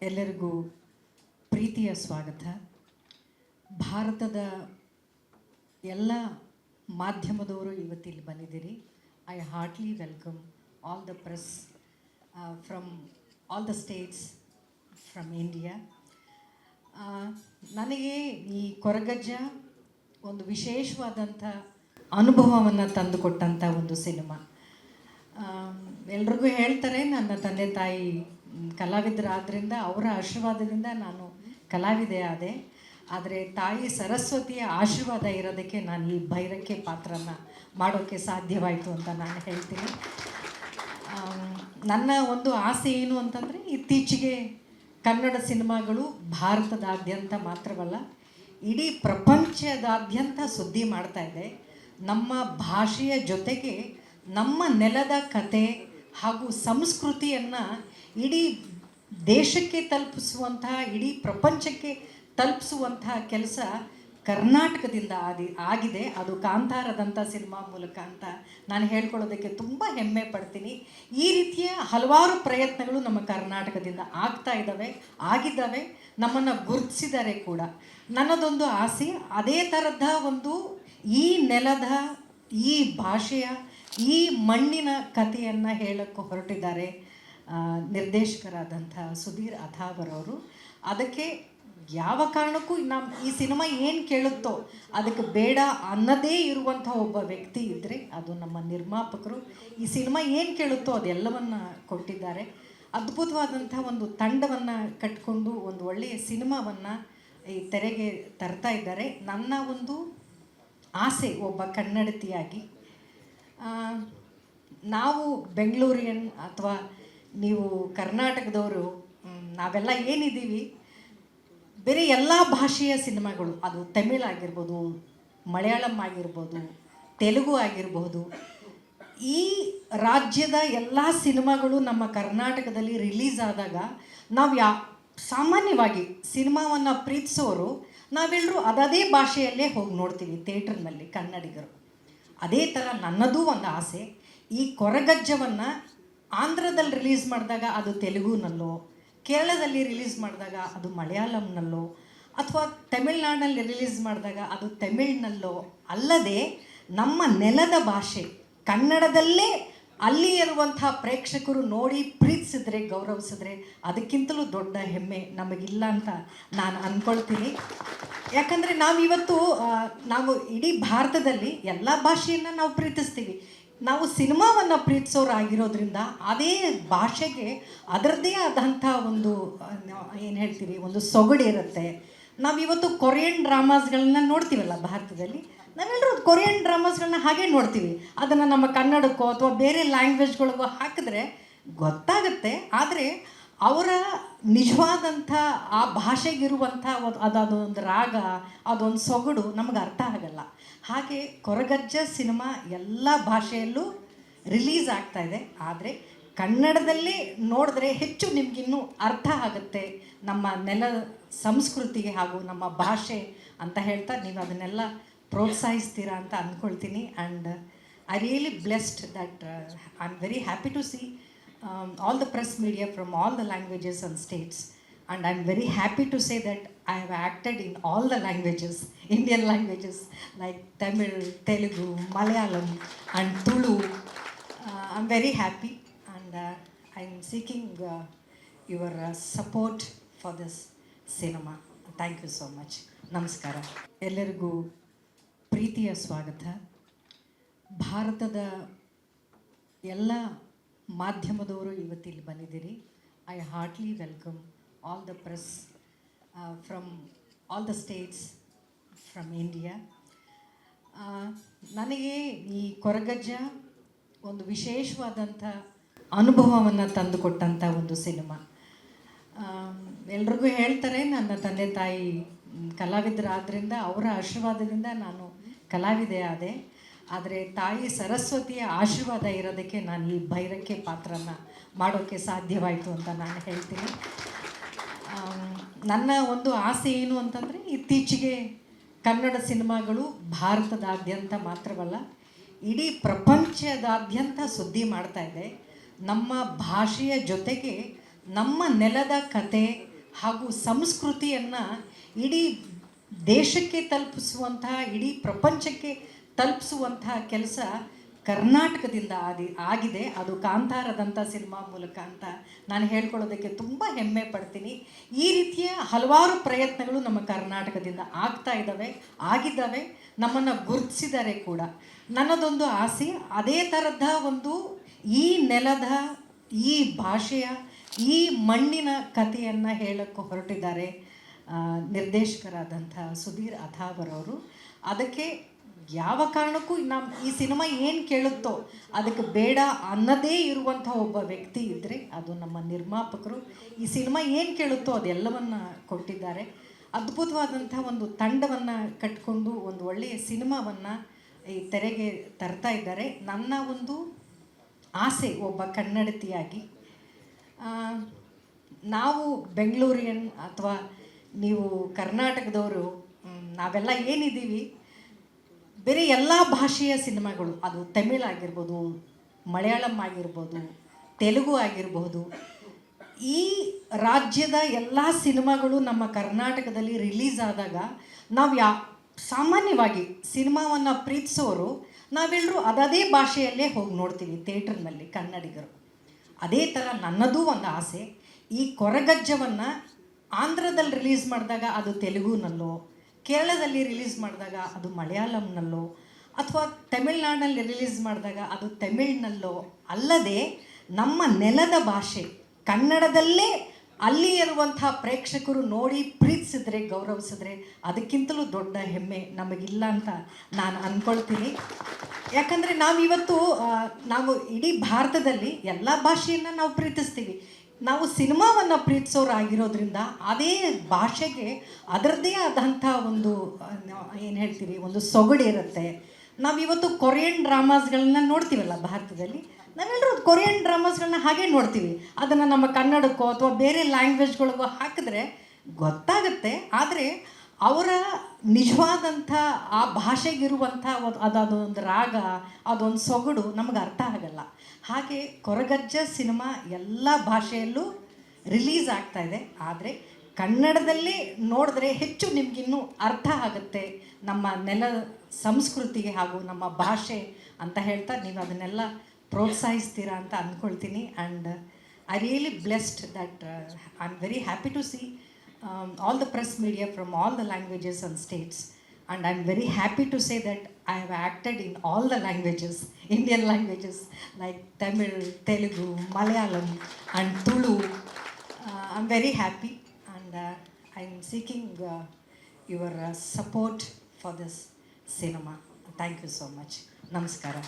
ಎಲ್ಲರಿಗೂ ಪ್ರೀತಿಯ ಸ್ವಾಗತ. ಭಾರತದ ಎಲ್ಲ ಮಾಧ್ಯಮದವರು ಇವತ್ತಿಲ್ಲಿ ಬಂದಿದ್ದೀರಿ. I heartly welcome all the press from all the states from India. ನನಗೆ ಈ ಕೊರಗಜ್ಜ ಒಂದು ವಿಶೇಷವಾದಂಥ ಅನುಭವವನ್ನು ತಂದುಕೊಟ್ಟಂಥ ಒಂದು ಸಿನಿಮಾ. ಎಲ್ರಿಗೂ ಹೇಳ್ತಾರೆ, ನನ್ನ ತಂದೆ ತಾಯಿ ಕಲಾವಿದರಾದ್ದರಿಂದ ಅವರ ಆಶೀರ್ವಾದದಿಂದ ನಾನು ಕಲಾವಿದೆ ಆದೆ. ಆದರೆ ತಾಯಿ ಸರಸ್ವತಿಯ ಆಶೀರ್ವಾದ ಇರೋದಕ್ಕೆ ನಾನು ಈ ಭೈರಕ್ಕೆ ಪಾತ್ರನ ಮಾಡೋಕ್ಕೆ ಸಾಧ್ಯವಾಯಿತು ಅಂತ ನಾನು ಹೇಳ್ತೀನಿ. ನನ್ನ ಒಂದು ಆಸೆ ಏನು ಅಂತಂದರೆ, ಇತ್ತೀಚೆಗೆ ಕನ್ನಡ ಸಿನಿಮಾಗಳು ಭಾರತದಾದ್ಯಂತ ಮಾತ್ರವಲ್ಲ, ಇಡೀ ಪ್ರಪಂಚದಾದ್ಯಂತ ಸುದ್ದಿ ಮಾಡ್ತಾ ಇದೆ. ನಮ್ಮ ಭಾಷೆಯ ಜೊತೆಗೆ ನಮ್ಮ ನೆಲದ ಕತೆ ಹಾಗೂ ಸಂಸ್ಕೃತಿಯನ್ನು ಇಡೀ ದೇಶಕ್ಕೆ ತಲುಪಿಸುವಂತಹ, ಇಡೀ ಪ್ರಪಂಚಕ್ಕೆ ತಲುಪಿಸುವಂತಹ ಕೆಲಸ ಕರ್ನಾಟಕದಿಂದ ಆಗಿದೆ. ಅದು ಕಾಂತಾರದಂಥ ಸಿನಿಮಾ ಮೂಲಕ ಅಂತ ನಾನು ಹೇಳ್ಕೊಳ್ಳೋದಕ್ಕೆ ತುಂಬ ಹೆಮ್ಮೆ ಪಡ್ತೀನಿ. ಈ ರೀತಿಯ ಹಲವಾರು ಪ್ರಯತ್ನಗಳು ನಮ್ಮ ಕರ್ನಾಟಕದಿಂದ ಆಗಿದ್ದಾವೆ, ನಮ್ಮನ್ನು ಗುರುತಿಸಿದ್ದಾರೆ ಕೂಡ. ನನ್ನದೊಂದು ಆಸೆ, ಅದೇ ಥರದ ಒಂದು ಈ ನೆಲದ, ಈ ಭಾಷೆಯ, ಈ ಮಣ್ಣಿನ ಕಥೆಯನ್ನು ಹೇಳಕ್ಕೆ ಹೊರಟಿದ್ದಾರೆ ನಿರ್ದೇಶಕರಾದಂಥ ಸುಧೀರ್ ಅಥಾವರ್ ಅವರು. ಅದಕ್ಕೆ ಯಾವ ಕಾರಣಕ್ಕೂ ಈ ಸಿನಿಮಾ ಏನು ಕೇಳುತ್ತೋ ಅದಕ್ಕೆ ಬೇಡ ಅನ್ನದೇ ಇರುವಂಥ ಒಬ್ಬ ವ್ಯಕ್ತಿ ಇದ್ದರೆ ಅದು ನಮ್ಮ ನಿರ್ಮಾಪಕರು. ಈ ಸಿನಿಮಾ ಏನು ಕೇಳುತ್ತೋ ಅದೆಲ್ಲವನ್ನು ಕೊಟ್ಟಿದ್ದಾರೆ. ಅದ್ಭುತವಾದಂಥ ಒಂದು ತಂಡವನ್ನು ಕಟ್ಟಿಕೊಂಡು ಒಂದು ಒಳ್ಳೆಯ ಸಿನಿಮಾವನ್ನು ಈ ತೆರೆಗೆ ತರ್ತಾ ಇದ್ದಾರೆ. ನನ್ನ ಒಂದು ಆಸೆ, ಒಬ್ಬ ಕನ್ನಡತಿಯಾಗಿ, ನಾವು ಬೆಂಗಳೂರಿಯನ್ ಅಥವಾ ನೀವು ಕರ್ನಾಟಕದವರು, ನಾವೆಲ್ಲ ಏನಿದ್ದೀವಿ, ಬೇರೆ ಎಲ್ಲ ಭಾಷೆಯ ಸಿನಿಮಾಗಳು, ಅದು ತಮಿಳ್ ಆಗಿರ್ಬೋದು, ಮಲಯಾಳಂ ಆಗಿರ್ಬೋದು, ತೆಲುಗು ಆಗಿರ್ಬೋದು, ಈ ರಾಜ್ಯದ ಎಲ್ಲ ಸಿನಿಮಾಗಳು ನಮ್ಮ ಕರ್ನಾಟಕದಲ್ಲಿ ರಿಲೀಸ್ ಆದಾಗ ನಾವು ಸಾಮಾನ್ಯವಾಗಿ ಸಿನಿಮಾವನ್ನು ಪ್ರೀತಿಸೋರು ನಾವೆಲ್ಲರೂ ಅದೇ ಭಾಷೆಯಲ್ಲೇ ಹೋಗಿ ನೋಡ್ತೀವಿ ಥಿಯೇಟ್ರ್ನಲ್ಲಿ, ಕನ್ನಡಿಗರು. ಅದೇ ಥರ ನನ್ನದೂ ಒಂದು ಆಸೆ, ಈ ಕೊರಗಜ್ಜವನ್ನು ಆಂಧ್ರದಲ್ಲಿ ರಿಲೀಸ್ ಮಾಡಿದಾಗ ಅದು ತೆಲುಗುನಲ್ಲೋ, ಕೇರಳದಲ್ಲಿ ರಿಲೀಸ್ ಮಾಡಿದಾಗ ಅದು ಮಲಯಾಳಂನಲ್ಲೋ, ಅಥವಾ ತಮಿಳ್ನಾಡಲ್ಲಿ ರಿಲೀಸ್ ಮಾಡಿದಾಗ ಅದು ತಮಿಳ್ನಲ್ಲೋ ಅಲ್ಲದೆ ನಮ್ಮ ನೆಲದ ಭಾಷೆ ಕನ್ನಡದಲ್ಲೇ ಅಲ್ಲಿ ಇರುವಂಥ ಪ್ರೇಕ್ಷಕರು ನೋಡಿ ಪ್ರೀತಿಸಿದ್ರೆ, ಗೌರವಿಸಿದ್ರೆ ಅದಕ್ಕಿಂತಲೂ ದೊಡ್ಡ ಹೆಮ್ಮೆ ನಮಗಿಲ್ಲ ಅಂತ ನಾನು ಅಂದ್ಕೊಳ್ತೀನಿ. ಯಾಕಂದರೆ ನಾವು ಇಡೀ ಭಾರತದಲ್ಲಿ ಎಲ್ಲ ಭಾಷೆಯನ್ನು ನಾವು ಪ್ರೀತಿಸ್ತೀವಿ. ನಾವು ಸಿನಿಮಾವನ್ನು ಪ್ರೀತಿಸೋರಾಗಿರೋದ್ರಿಂದ ಅದೇ ಭಾಷೆಗೆ ಅದರದ್ದೇ ಆದಂಥ ಒಂದು ಏನು ಹೇಳ್ತೀವಿ, ಒಂದು ಸೊಗಡಿರುತ್ತೆ. ನಾವಿವತ್ತು ಕೊರಿಯನ್ ಡ್ರಾಮಾಸ್ಗಳನ್ನ ನೋಡ್ತೀವಲ್ಲ ಭಾರತದಲ್ಲಿ, ನಾವೆಲ್ಲರೂ ಕೊರಿಯನ್ ಡ್ರಾಮಾಸ್ಗಳನ್ನ ಹಾಗೆ ನೋಡ್ತೀವಿ. ಅದನ್ನು ನಮ್ಮ ಕನ್ನಡಕ್ಕೋ ಅಥವಾ ಬೇರೆ ಲ್ಯಾಂಗ್ವೇಜ್ಗಳಿಗೋ ಹಾಕಿದ್ರೆ ಗೊತ್ತಾಗುತ್ತೆ. ಆದರೆ ಅವರ ನಿಜವಾದಂಥ ಆ ಭಾಷೆಗಿರುವಂಥ ಅದೊಂದು ರಾಗ, ಅದೊಂದು ಸೊಗಡು ನಮಗೆ ಅರ್ಥ ಆಗಲ್ಲ. ಹಾಗೆ ಕೊರಗಜ್ಜ ಸಿನಿಮಾ ಎಲ್ಲ ಭಾಷೆಯಲ್ಲೂ ರಿಲೀಸ್ ಆಗ್ತಾಯಿದೆ. ಆದರೆ ಕನ್ನಡದಲ್ಲೇ ನೋಡಿದ್ರೆ ಹೆಚ್ಚು ನಿಮಗಿನ್ನೂ ಅರ್ಥ ಆಗುತ್ತೆ ನಮ್ಮ ನೆಲ ಸಂಸ್ಕೃತಿಗೆ ಹಾಗೂ ನಮ್ಮ ಭಾಷೆ ಅಂತ ಹೇಳ್ತಾ ನೀವು ಅದನ್ನೆಲ್ಲ ಪ್ರೋತ್ಸಾಹಿಸ್ತೀರಾ ಅಂತ ಅಂದ್ಕೊಳ್ತೀನಿ. And I really blessed that I am very happy to see all the press media from all the languages and states, and I'm very happy to say that I have acted in all the languages, Indian languages like Tamil, Telugu, Malayalam and Tulu. I'm very happy, and I'm seeking your support for this cinema. Thank you so much. ನಮಸ್ಕಾರ. ಎಲ್ಲರಿಗೂ ಪ್ರೀತಿಯ ಸ್ವಾಗತ. ಭಾರತದ ಎಲ್ಲ ಮಾಧ್ಯಮದವರು ಇವತ್ತಿಲ್ಲಿ ಬಂದಿದ್ದೀರಿ. I heartly welcome all the press from all the states from India. ನನಗೆ ಈ ಕೊರಗಜ್ಜ ಒಂದು ವಿಶೇಷವಾದಂಥ ಅನುಭವವನ್ನು ತಂದುಕೊಟ್ಟಂಥ ಒಂದು ಸಿನಿಮಾ. ಎಲ್ರಿಗೂ ಹೇಳ್ತಾರೆ, ನನ್ನ ತಂದೆ ತಾಯಿ ಕಲಾವಿದರಾದ್ದರಿಂದ ಅವರ ಆಶೀರ್ವಾದದಿಂದ ನಾನು ಕಲಾವಿದೆ ಆದೆ. ಆದರೆ ತಾಯಿ ಸರಸ್ವತಿಯ ಆಶೀರ್ವಾದ ಇರೋದಕ್ಕೆ ನಾನು ಈ ಭೈರಕ್ಕೆ ಪಾತ್ರನ ಮಾಡೋಕ್ಕೆ ಸಾಧ್ಯವಾಯಿತು ಅಂತ ನಾನು ಹೇಳ್ತೀನಿ. ನನ್ನ ಒಂದು ಆಸೆ ಏನು ಅಂತಂದರೆ, ಇತ್ತೀಚೆಗೆ ಕನ್ನಡ ಸಿನಿಮಾಗಳು ಭಾರತದಾದ್ಯಂತ ಮಾತ್ರವಲ್ಲ, ಇಡೀ ಪ್ರಪಂಚದಾದ್ಯಂತ ಸುದ್ದಿ ಮಾಡ್ತಾ ಇದೆ. ನಮ್ಮ ಭಾಷೆಯ ಜೊತೆಗೆ ನಮ್ಮ ನೆಲದ ಕತೆ ಹಾಗೂ ಸಂಸ್ಕೃತಿಯನ್ನು ಇಡೀ ದೇಶಕ್ಕೆ ತಲುಪಿಸುವಂತಹ, ಇಡೀ ಪ್ರಪಂಚಕ್ಕೆ ತಲುಪಿಸುವಂತಹ ಕೆಲಸ ಕರ್ನಾಟಕದಿಂದ ಆಗಿದೆ. ಅದು ಕಾಂತಾರದಂಥ ಸಿನಿಮಾ ಮೂಲಕ ಅಂತ ನಾನು ಹೇಳ್ಕೊಳ್ಳೋದಕ್ಕೆ ತುಂಬ ಹೆಮ್ಮೆ ಪಡ್ತೀನಿ. ಈ ರೀತಿಯ ಹಲವಾರು ಪ್ರಯತ್ನಗಳು ನಮ್ಮ ಕರ್ನಾಟಕದಿಂದ ಆಗಿದ್ದಾವೆ, ನಮ್ಮನ್ನು ಗುರುತಿಸಿದ್ದಾರೆ ಕೂಡ. ನನ್ನದೊಂದು ಆಸೆ, ಅದೇ ಥರದ ಒಂದು ಈ ನೆಲದ, ಈ ಭಾಷೆಯ, ಈ ಮಣ್ಣಿನ ಕಥೆಯನ್ನು ಹೇಳಕ್ಕೆ ಹೊರಟಿದ್ದಾರೆ ನಿರ್ದೇಶಕರಾದಂಥ ಸುಧೀರ್ ಅಥಾವರವರು. ಅದಕ್ಕೆ ಯಾವ ಕಾರಣಕ್ಕೂ ಈ ಸಿನಿಮಾ ಏನು ಕೇಳುತ್ತೋ ಅದಕ್ಕೆ ಬೇಡ ಅನ್ನದೇ ಇರುವಂಥ ಒಬ್ಬ ವ್ಯಕ್ತಿ ಇದ್ದರೆ ಅದು ನಮ್ಮ ನಿರ್ಮಾಪಕರು. ಈ ಸಿನಿಮಾ ಏನು ಕೇಳುತ್ತೋ ಅದೆಲ್ಲವನ್ನು ಕೊಟ್ಟಿದ್ದಾರೆ. ಅದ್ಭುತವಾದಂಥ ಒಂದು ತಂಡವನ್ನು ಕಟ್ಕೊಂಡು ಒಂದು ಒಳ್ಳೆಯ ಸಿನಿಮಾವನ್ನು ಈ ತೆರೆಗೆ ತರ್ತಾ ಇದ್ದಾರೆ. ನನ್ನ ಒಂದು ಆಸೆ, ಒಬ್ಬ ಕನ್ನಡತಿಯಾಗಿ, ನಾವು ಬೆಂಗಳೂರಿಯನ್ ಅಥವಾ ನೀವು ಕರ್ನಾಟಕದವರು, ನಾವೆಲ್ಲ ಏನಿದ್ದೀವಿ, ಬೇರೆ ಎಲ್ಲ ಭಾಷೆಯ ಸಿನಿಮಾಗಳು, ಅದು ತಮಿಳ್ ಆಗಿರ್ಬೋದು, ಮಲಯಾಳಂ ಆಗಿರ್ಬೋದು, ತೆಲುಗು ಆಗಿರ್ಬೋದು, ಈ ರಾಜ್ಯದ ಎಲ್ಲ ಸಿನಿಮಾಗಳು ನಮ್ಮ ಕರ್ನಾಟಕದಲ್ಲಿ ರಿಲೀಸ್ ಆದಾಗ ನಾವು ಸಾಮಾನ್ಯವಾಗಿ ಸಿನಿಮಾವನ್ನು ಪ್ರೀತಿಸೋರು ನಾವೆಲ್ಲರೂ ಅದೇ ಭಾಷೆಯಲ್ಲೇ ಹೋಗಿ ನೋಡ್ತೀವಿ ಥಿಯೇಟ್ರ್ನಲ್ಲಿ, ಕನ್ನಡಿಗರು. ಅದೇ ಥರ ನನ್ನದೂ ಒಂದು ಆಸೆ, ಈ ಕೊರಗಜ್ಜವನ್ನು ಆಂಧ್ರದಲ್ಲಿ ರಿಲೀಸ್ ಮಾಡಿದಾಗ ಅದು ತೆಲುಗುನಲ್ಲೋ, ಕೇರಳದಲ್ಲಿ ರಿಲೀಸ್ ಮಾಡಿದಾಗ ಅದು ಮಲಯಾಳಂನಲ್ಲೋ, ಅಥವಾ ತಮಿಳ್ನಾಡಲ್ಲಿ ರಿಲೀಸ್ ಮಾಡಿದಾಗ ಅದು ತಮಿಳ್ನಲ್ಲೋ ಅಲ್ಲದೆ ನಮ್ಮ ನೆಲದ ಭಾಷೆ ಕನ್ನಡದಲ್ಲೇ ಅಲ್ಲಿ ಇರುವಂಥ ಪ್ರೇಕ್ಷಕರು ನೋಡಿ ಪ್ರೀತಿಸಿದ್ರೆ, ಗೌರವಿಸಿದ್ರೆ ಅದಕ್ಕಿಂತಲೂ ದೊಡ್ಡ ಹೆಮ್ಮೆ ನಮಗಿಲ್ಲ ಅಂತ ನಾನು ಅಂದ್ಕೊಳ್ತೀನಿ. ಯಾಕಂದರೆ ನಾವು ಇಡೀ ಭಾರತದಲ್ಲಿ ಎಲ್ಲ ಭಾಷೆಯನ್ನು ನಾವು ಪ್ರೀತಿಸ್ತೀವಿ. ನಾವು ಸಿನಿಮಾವನ್ನು ಪ್ರೀತಿಸೋರಾಗಿರೋದ್ರಿಂದ ಅದೇ ಭಾಷೆಗೆ ಅದರದ್ದೇ ಆದಂಥ ಒಂದು ಏನು ಹೇಳ್ತೀವಿ, ಒಂದು ಸೊಗಡಿರುತ್ತೆ. ನಾವಿವತ್ತು ಕೊರಿಯನ್ ಡ್ರಾಮಾಸ್ಗಳನ್ನ ನೋಡ್ತೀವಲ್ಲ ಭಾರತದಲ್ಲಿ, ನಾವೆಲ್ಲರೂ ಕೊರಿಯನ್ ಡ್ರಾಮಾಸ್ಗಳನ್ನ ಹಾಗೆ ನೋಡ್ತೀವಿ. ಅದನ್ನು ನಮ್ಮ ಕನ್ನಡಕ್ಕೋ ಅಥವಾ ಬೇರೆ ಲ್ಯಾಂಗ್ವೇಜ್ಗಳಿಗೋ ಹಾಕಿದ್ರೆ ಗೊತ್ತಾಗುತ್ತೆ. ಆದರೆ ಅವರ ನಿಜವಾದಂಥ ಆ ಭಾಷೆಗಿರುವಂಥ ಅದೊಂದು ರಾಗ, ಅದೊಂದು ಸೊಗಡು ನಮಗೆ ಅರ್ಥ ಆಗಲ್ಲ. ಹಾಗೆ ಕೊರಗಜ್ಜ ಸಿನಿಮಾ ಎಲ್ಲ ಭಾಷೆಯಲ್ಲೂ ರಿಲೀಸ್ ಆಗ್ತಾಯಿದೆ. ಆದರೆ ಕನ್ನಡದಲ್ಲೇ ನೋಡಿದ್ರೆ ಹೆಚ್ಚು ನಿಮಗಿನ್ನೂ ಅರ್ಥ ಆಗುತ್ತೆ ನಮ್ಮ ನೆಲ ಸಂಸ್ಕೃತಿಗೆ ಹಾಗೂ ನಮ್ಮ ಭಾಷೆ ಅಂತ ಹೇಳ್ತಾ ನೀವು ಅದನ್ನೆಲ್ಲ ಪ್ರೋತ್ಸಾಹಿಸ್ತೀರಾ ಅಂತ ಅಂದ್ಕೊಳ್ತೀನಿ. And I really blessed that I am very happy to see all the press media from all the languages and states, and I'm very happy to say that I have acted in all the languages, Indian languages like Tamil, Telugu, Malayalam and Tulu. I'm very happy, and I'm seeking your support for this cinema. Thank you so much. Namaskara.